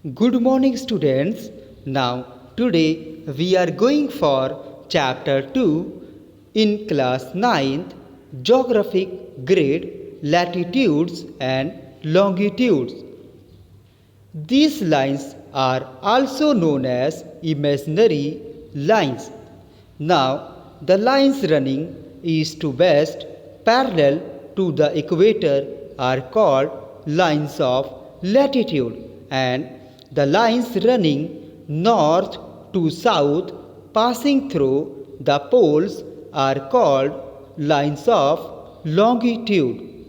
Good morning, students. Now, today we are going for chapter 2 in class 9th Geographic Grade Latitudes and Longitudes. These lines are also known as imaginary lines. Now, the lines running east to west parallel to the equator are called lines of latitude, and the lines running north to south passing through the poles are called lines of longitude.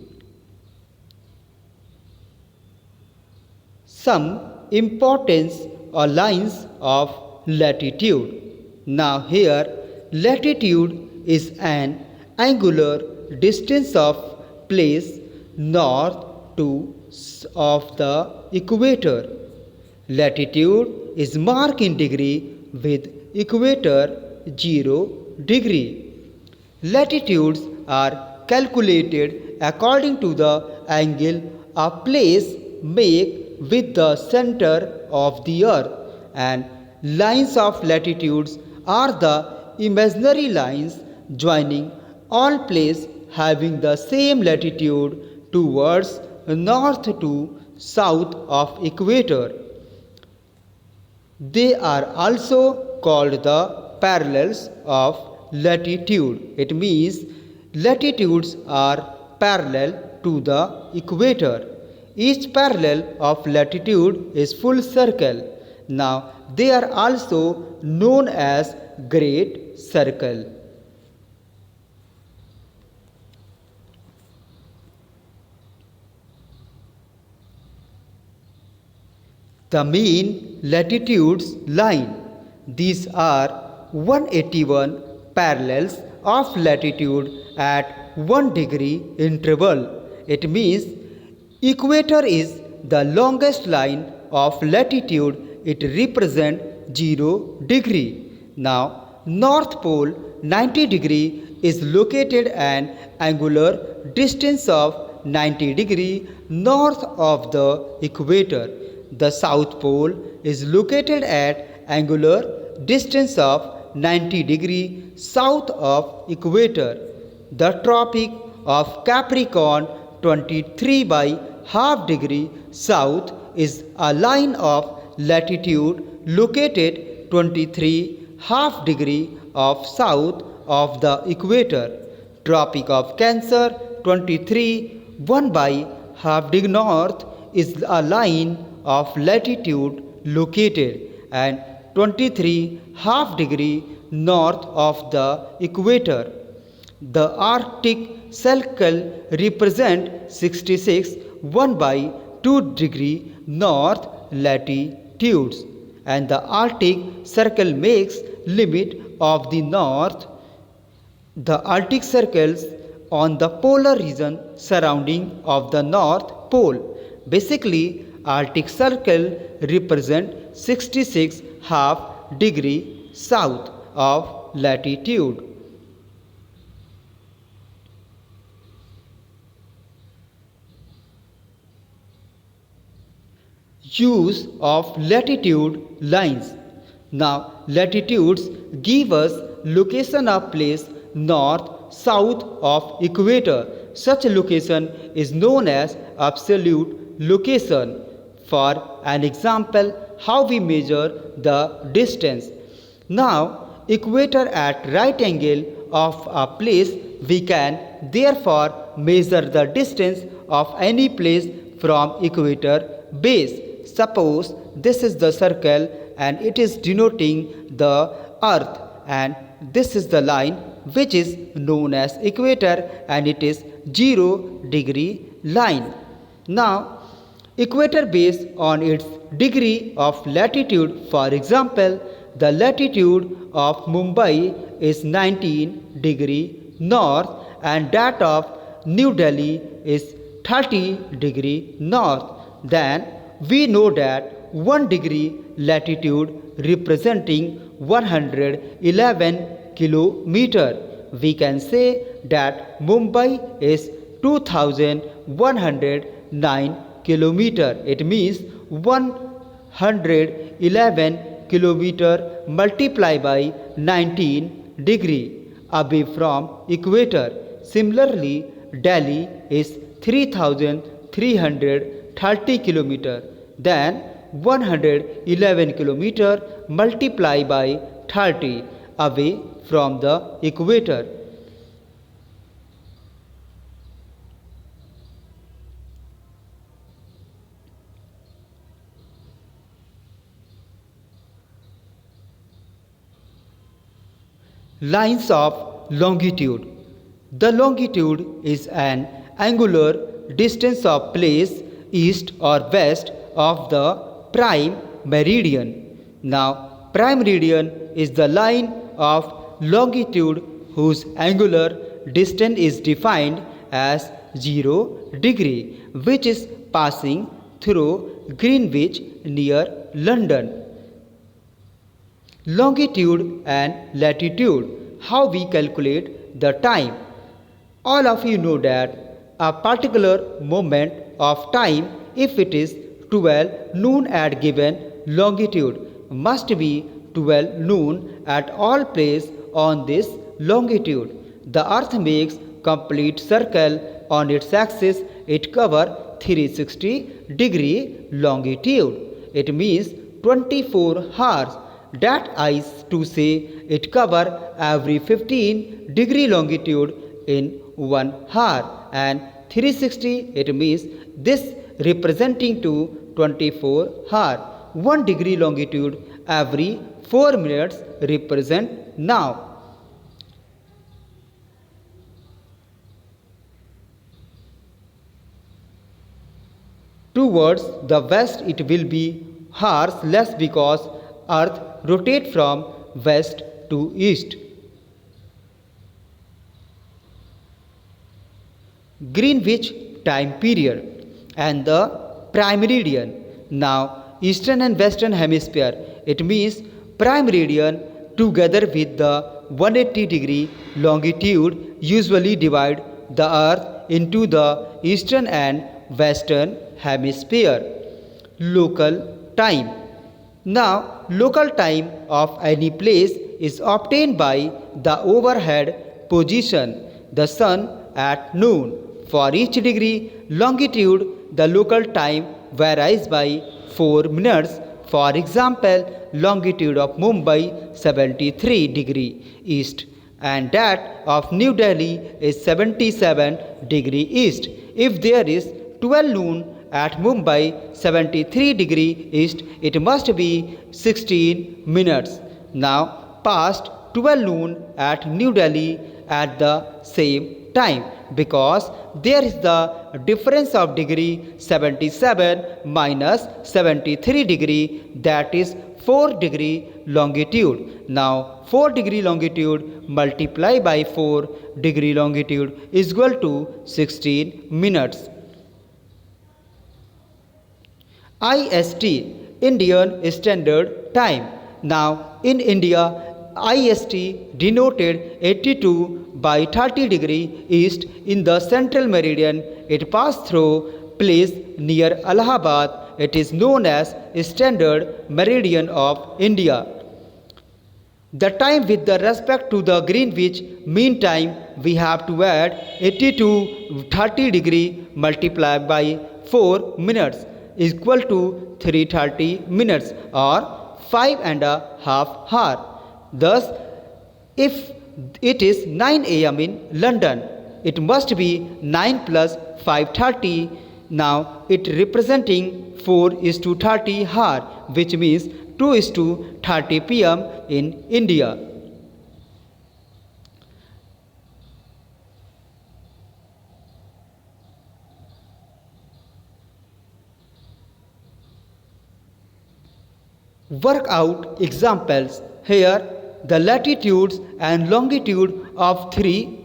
Some importance or lines of latitude. Now here latitude is an angular distance of place north to of the equator. Latitude is marked in degree with equator 0 degree. Latitudes are calculated according to the angle a place make with the center of the earth, and lines of latitudes are the imaginary lines joining all places having the same latitude towards north to south of equator. They are also called the parallels of latitude. It means latitudes are parallel to the equator. Each parallel of latitude is full circle. Now they are also known as great circle. The mean latitudes line. These are 181 parallels of latitude at 1 degree interval. It means equator is the longest line of latitude. It represents 0 degree. Now North Pole 90 degree is located an angular distance of 90 degree north of the equator. The South Pole is located at angular distance of 90 degree south of equator. The Tropic of Capricorn 23 by half degree south is a line of latitude located 23 half degree of south of the equator. Tropic of Cancer 23 1 by half degree north is a line of latitude located and 23 half degree north of the equator. The Arctic Circle represents 66 1 by 2 degree north latitudes, and the Arctic Circle makes limit of the north. The Arctic circles on the polar region surrounding of the North Pole. Basically, Arctic Circle represent 66 half degree south of latitude. Use of latitude lines. Now latitudes give us location of place north south of equator. Such location is known as absolute location. For an example, how we measure the distance. Now equator at right angle of a place, we can therefore measure the distance of any place from equator base. Suppose this is the circle and it is denoting the earth, and this is the line which is known as equator, and it is 0 degree line. Now equator based on its degree of latitude. For example, the latitude of Mumbai is 19 degree north and that of New Delhi is 30 degree north. Then we know that 1 degree latitude representing 111 kilometer. We can say that Mumbai is 2109 kilometer. It means 1 111 kilometer multiplied by 19 degree away from equator. Similarly, Delhi is 3330 kilometer. Then 111 kilometer multiplied by 30 away from the equator. Lines of longitude. The longitude is an angular distance of place east or west of the prime meridian. Now, prime meridian is the line of longitude whose angular distance is defined as 0 degree, which is passing through Greenwich near London. Longitude and latitude. How we calculate the time. All of you know that a particular moment of time, if it is 12 noon at given longitude, must be 12 noon at all places on this longitude. The earth makes complete circle on its axis. It covers 360 degree longitude. It means 24 hours. That is to say, it covers every 15 degree longitude in 1 hour, and 360 it means this representing to 24 hour. 1 degree longitude every 4 minutes represent now. Towards the west it will be hours less because earth rotates from west to east. Greenwich time period and the prime meridian. Now, eastern and western hemisphere, it means prime meridian together with the 180 degree longitude usually divide the earth into the eastern and western hemisphere. Local time. Now, local time of any place is obtained by the overhead position, the sun at noon. For each degree longitude, the local time varies by 4 minutes. For example, longitude of Mumbai 73 degree east and that of New Delhi is 77 degree east. If there is 12 noon at Mumbai 73 degree east, it must be 16 minutes. Now, past 12 noon at New Delhi at the same time, because there is the difference of degree 77 minus 73 degree, that is 4 degree longitude. Now 4 degree longitude multiplied by 4 degree longitude is equal to 16 minutes. IST, Indian Standard Time. Now in India, IST denoted 82 by 30 degree east in the central meridian. It passed through place near Allahabad. It is known as Standard Meridian of India. The time with the respect to the Greenwich mean time, we have to add 82 30 degree multiplied by 4 minutes is equal to 330 minutes or 5.5 hours. Thus, if it is 9 am in London, it must be 9 plus 5:30. Now it representing 4:30 hour, which means 2:30 pm in India. Work out examples. Here the latitudes and longitude of 3